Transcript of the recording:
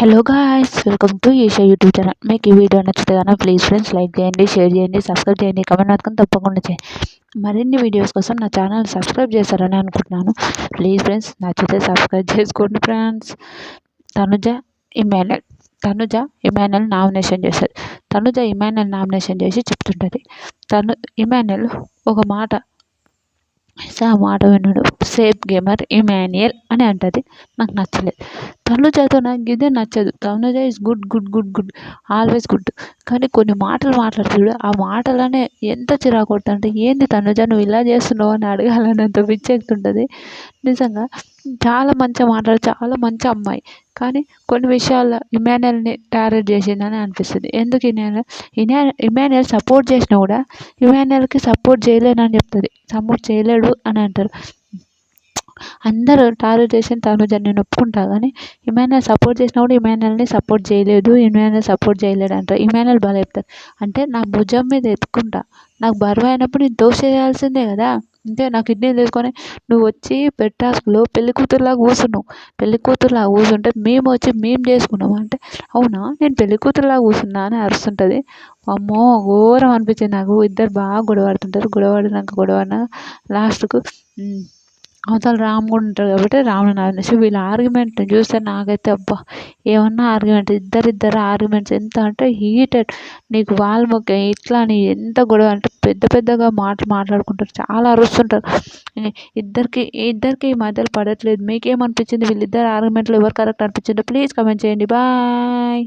Hello guys, welcome to Isha YouTube channel. మీకు ఈ video నచ్చితే కనుక ప్లీజ్ ఫ్రెండ్స్ లైక్ చేయండి, షేర్ చేయండి, సబ్స్క్రైబ్ చేయండి, కమెంట్ మాత్రం తప్పకుండా చేయండి. మరిన్ని వీడియోస్ కోసం నా ఛానల్ సబ్స్క్రైబ్ చేస్తారని అనుకుంటున్నాను. ప్లీజ్ ఫ్రెండ్స్ నచ్చితే సబ్స్క్రైబ్ చేసుకోండి ఫ్రెండ్స్. తనుజ ఇమాన్యుయల్ తనుజ ఇమాన్యుయల్ నామినేషన్ చేశారు. తనుజ ఇమాన్యుయల్ నామినేషన్ చేసి చెప్తుంటుంది. ఇమాన్యుయల్ ఒక మాట ఆ మాట విన్నాడు. సేఫ్ గేమర్ ఇమాన్యుయల్ అని అంటది. నాకు నచ్చలేదు. తనుజతో నాకు ఇదే నచ్చదు. Tanuja is good good good good always good. కానీ కొన్ని మాటలు మాట్లాడుతాడు. ఆ మాటలనే ఎంత చిరాకు కొడుతుంటే, ఏంది తనుజ నువ్వు ఇలా చేస్తున్నావు అని అడగాలన్నంత పిచ్చెక్కుతుంటుంది. నిజంగా చాలా మంచిగా మాట్లాడు, చాలా మంచి అమ్మాయి. కానీ కొన్ని విషయాల్లో ఇమాన్యుయల్ని టార్గెట్ చేసిందని అనిపిస్తుంది. ఎందుకు ఇమాన్యుయల్ సపోర్ట్ చేసినా కూడా ఇమాన్యుయల్కి సపోర్ట్ చేయలేనని చెప్తుంది. సపోర్ట్ చేయలేడు అని అంటారు. అందరూ టార్గెట్ చేసిన తనుజ నేను ఒప్పుకుంటా, కానీ ఇమాన్యుయల్ సపోర్ట్ చేసినా కూడా ఇమాన్యుయల్ని సపోర్ట్ చేయలేదు, ఇమాన్యుయల్ సపోర్ట్ చేయలేడు అంటారు. ఇమాన్యుయల్ బాగా చెప్తారు. అంటే నా భుజం మీద ఎత్తుకుంటా, నాకు బరువు అయినప్పుడు నేను తోసేయాల్సిందే కదా. అంటే నా కిడ్నీ తీసుకొని నువ్వు వచ్చి పెట్టాసులో పెళ్లి కూతురులాగా కూర్చున్నావు. పెళ్లి కూతురులాగా కూర్చుంటే మేము వచ్చి మేము చేసుకున్నాము అంటే, అవునా నేను పెళ్లి కూతురులాగా కూర్చున్నా అని అరుస్తుంటుంది. అమ్మో ఘోరం అనిపించింది నాకు. ఇద్దరు బాగా గొడవడుతుంటారు. గొడవడినాక లాస్ట్కు అవతల రామ్ కూడా ఉంటాడు కాబట్టి రాముని అనేసి వీళ్ళ ఆర్గ్యుమెంట్ చూస్తే నాకైతే అబ్బా ఏమన్నా ఆర్గ్యుమెంట్ ఇద్దరు ఆర్గ్యుమెంట్స్ ఎంత అంటే హీటెడ్. నీకు వాళ్ళ మొక్క ఇట్లా అని ఎంత గొడవ అంటే పెద్దగా మాట్లాడుకుంటారు, చాలా అరుస్తుంటారు. ఇద్దరికి మధ్యలో పడట్లేదు. మీకేమనిపించింది? వీళ్ళిద్దరు ఆర్గ్యుమెంట్లో ఎవరు కరెక్ట్ అనిపించిందో ప్లీజ్ కమెంట్ చేయండి. బాయ్.